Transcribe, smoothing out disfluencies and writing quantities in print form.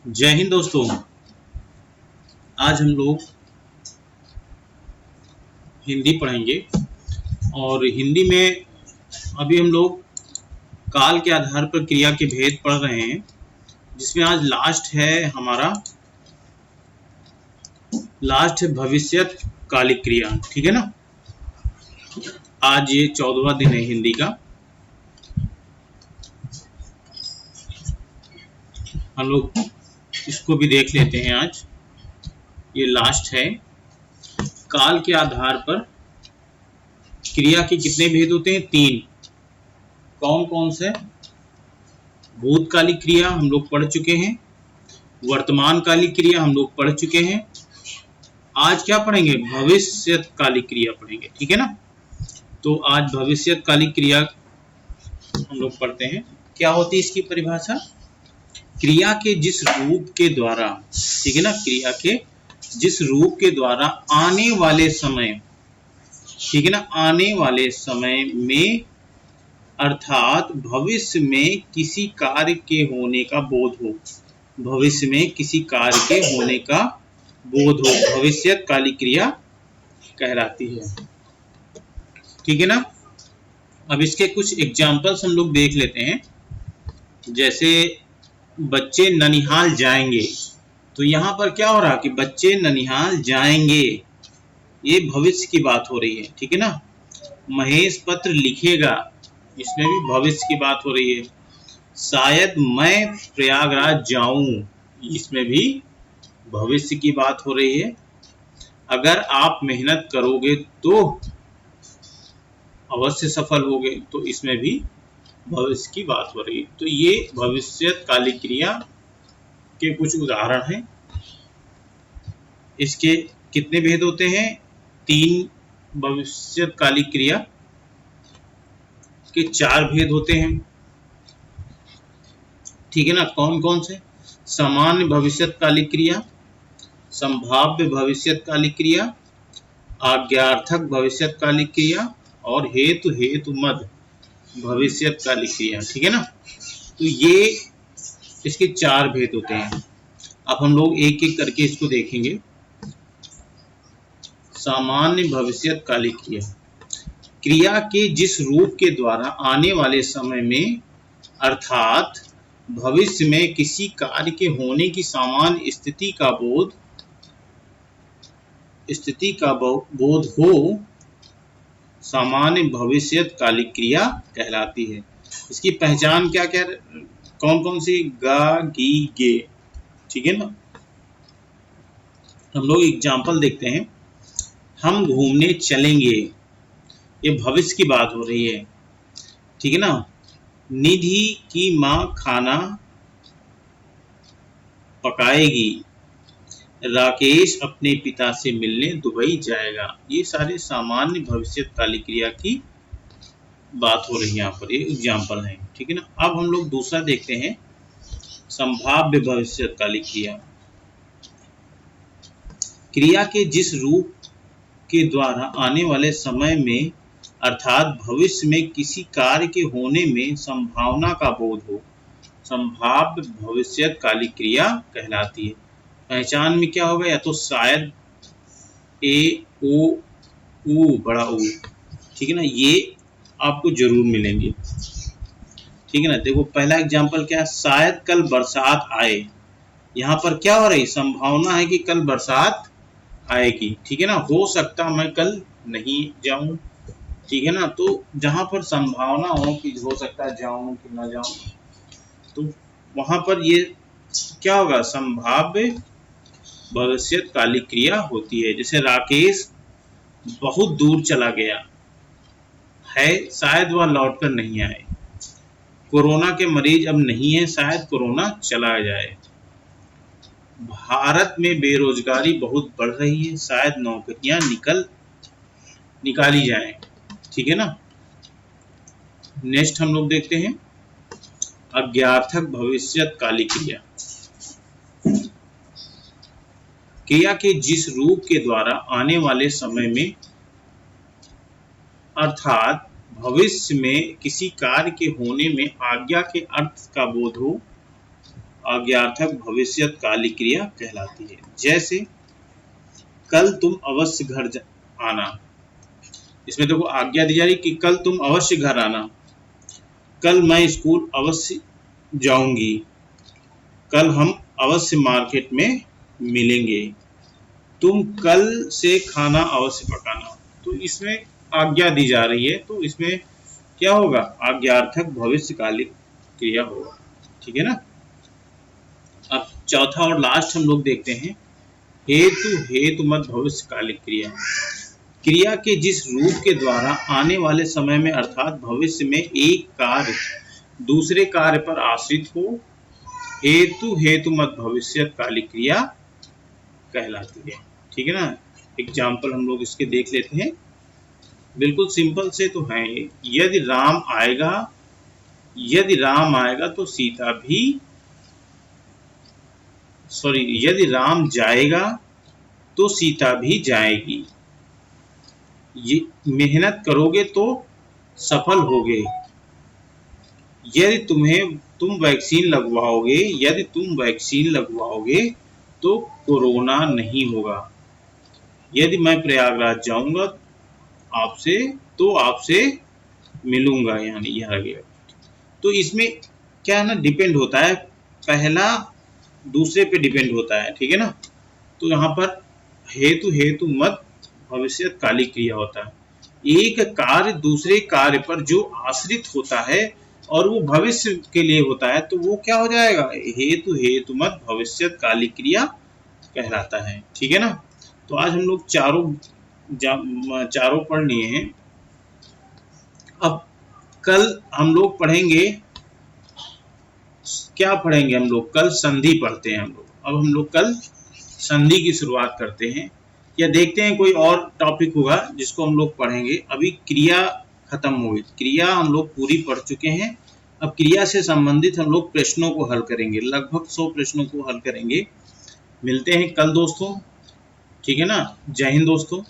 जय हिंद दोस्तों। आज हम लोग हिंदी पढ़ेंगे और हिंदी में अभी हम लोग काल के आधार पर क्रिया के भेद पढ़ रहे हैं, जिसमें आज लास्ट है भविष्यत कालिक क्रिया। ठीक है ना। आज ये 14वां दिन है हिंदी का। हम लोग इसको भी देख लेते हैं। आज ये लास्ट है। काल के आधार पर क्रिया के कितने भेद होते हैं? 3। कौन कौन से? भूतकालिक क्रिया हम लोग पढ़ चुके हैं, वर्तमानकालिक क्रिया हम लोग पढ़ चुके हैं। आज क्या पढ़ेंगे? भविष्यकालिक क्रिया पढ़ेंगे। ठीक है ना। तो आज भविष्यकालिक क्रिया हम लोग पढ़ते हैं। क्या होती है इसकी परिभाषा? क्रिया के जिस रूप के द्वारा, ठीक है ना, क्रिया के जिस रूप के द्वारा आने वाले समय, ठीक है ना, आने वाले समय में अर्थात भविष्य में किसी कार्य के होने का बोध हो, भविष्य में किसी कार्य के होने का बोध हो, भविष्यकालिक क्रिया कहलाती है। ठीक है ना। अब इसके कुछ एग्जाम्पल्स हम लोग देख लेते हैं। जैसे बच्चे ननिहाल जाएंगे, तो यहाँ पर क्या हो रहा कि बच्चे ननिहाल जाएंगे, ये भविष्य की बात हो रही है। ठीक है ना। महेश पत्र लिखेगा, इसमें भी भविष्य की बात हो रही है। शायद मैं प्रयागराज जाऊं, इसमें भी भविष्य की बात हो रही है। अगर आप मेहनत करोगे तो अवश्य सफल होगे, तो इसमें भी भविष्य की बात हो रही है। तो ये भविष्यकालिक क्रिया के कुछ उदाहरण हैं। इसके कितने भेद होते हैं? 3 भविष्यकालिक क्रिया के 4 भेद होते हैं। ठीक है ना। कौन कौन से? सामान्य भविष्यकालिक क्रिया, संभाव्य भविष्यकालिक क्रिया, आज्ञार्थक भविष्यकालिक क्रिया और हेतु मद भविष्यकालिक क्रिया। ठीक है ना। तो ये इसके 4 भेद होते हैं। अब हम लोग एक एक करके इसको देखेंगे। सामान्य भविष्यकालिक क्रिया, क्रिया के जिस रूप के द्वारा आने वाले समय में अर्थात भविष्य में किसी कार्य के होने की सामान्य स्थिति का बोध हो, सामान्य भविष्यकालिक क्रिया कहलाती है। इसकी पहचान क्या क्या, कौन कौन सी? गा, गी, गे। ठीक है ना। हम लोग एग्जाम्पल देखते हैं। हम घूमने चलेंगे, ये भविष्य की बात हो रही है। ठीक है ना। निधि की मां खाना पकाएगी, राकेश अपने पिता से मिलने दुबई जाएगा। ये सारे सामान्य भविष्यकालिक क्रिया की बात हो रही है, यहाँ पर ये एग्जाम्पल है। ठीक है ना। अब हम लोग दूसरा देखते हैं, संभाव्य भविष्यकालिक क्रिया। क्रिया के जिस रूप के द्वारा आने वाले समय में अर्थात भविष्य में किसी कार्य के होने में संभावना का बोध हो, संभाव्य भविष्यकालिक क्रिया कहलाती है। पहचान में क्या होगा? या तो शायद, ए, ओ, ऊ, बड़ा ऊ। ठीक है ना। ये आपको जरूर मिलेंगे। ठीक है ना। देखो पहला एग्जाम्पल क्या है? शायद कल बरसात आए। यहाँ पर क्या हो रही? संभावना है कि कल बरसात आएगी। ठीक है ना। हो सकता मैं कल नहीं जाऊं। ठीक है ना। तो जहां पर संभावना हो कि हो सकता है जाऊं कि ना जाऊं, तो वहां पर ये क्या होगा? संभाव्य भविष्यकालिक क्रिया होती है। जैसे राकेश बहुत दूर चला गया है, शायद वह लौटकर नहीं आए। कोरोना के मरीज अब नहीं है, शायद कोरोना चला जाए। भारत में बेरोजगारी बहुत बढ़ रही है, शायद नौकरियां निकाली जाएं। ठीक है ना। नेक्स्ट हम लोग देखते हैं आज्ञार्थक भविष्यकालिक क्रिया। क्रिया के जिस रूप के द्वारा आने वाले समय में अर्थात भविष्य में किसी कार्य के होने में आज्ञा के अर्थ का बोध हो, आज्ञार्थक भविष्यकालिक क्रिया कहलाती है। जैसे कल तुम अवश्य घर आना, इसमें देखो आज्ञा दी जा रही कि कल तुम अवश्य घर आना, कल मैं स्कूल अवश्य जाऊंगी, कल हम अवश्य मार्केट में मिलेंगे, तुम कल से खाना अवश्य पकाना। तो इसमें आज्ञा दी जा रही है, तो इसमें क्या होगा, आज्ञार्थक भविष्यकालिक क्रिया होगा। ठीक है ना। अब चौथा और लास्ट हम लोग देखते हैं हेतु हेतुमत भविष्यकालिक क्रिया। क्रिया के जिस रूप के द्वारा आने वाले समय में अर्थात भविष्य में एक कार्य दूसरे कार्य पर आश्रित हो, हेतु हेतुमत भविष्यकालिक क्रिया कहलाती है। ठीक है ना। एग्जाम्पल हम लोग इसके देख लेते हैं, बिल्कुल सिंपल से तो है। यदि राम आएगा तो सीता भी, यदि राम जाएगा तो सीता भी जाएगी, ये मेहनत करोगे तो सफल होगे, यदि तुम वैक्सीन लगवाओगे तो कोरोना नहीं होगा, यदि मैं प्रयागराज जाऊंगा आपसे मिलूंगा, यानी यह लगेगा। तो इसमें क्या है ना, डिपेंड होता है, पहला दूसरे पे डिपेंड होता है। ठीक है ना। तो यहाँ पर हेतु मत भविष्यकालिक क्रिया होता है, एक कार्य दूसरे कार्य पर जो आश्रित होता है और वो भविष्य के लिए होता है, तो वो क्या हो जाएगा, हेतु हेतुमत भविष्यकालिक क्रिया कहलाता है। ठीक है ना। तो आज हम लोग चारों पढ़ लिए हैं। अब कल हम लोग पढ़ेंगे, क्या पढ़ेंगे हम लोग, कल संधि पढ़ते हैं हम लोग। अब हम लोग कल संधि की शुरुआत करते हैं, या देखते हैं कोई और टॉपिक होगा जिसको हम लोग पढ़ेंगे। अभी क्रिया खत्म हो गई, क्रिया हम लोग पूरी पढ़ चुके हैं। अब क्रिया से संबंधित हम लोग प्रश्नों को हल करेंगे, लगभग 100 प्रश्नों को हल करेंगे। मिलते हैं कल दोस्तों। ठीक है ना। जय हिंद दोस्तों।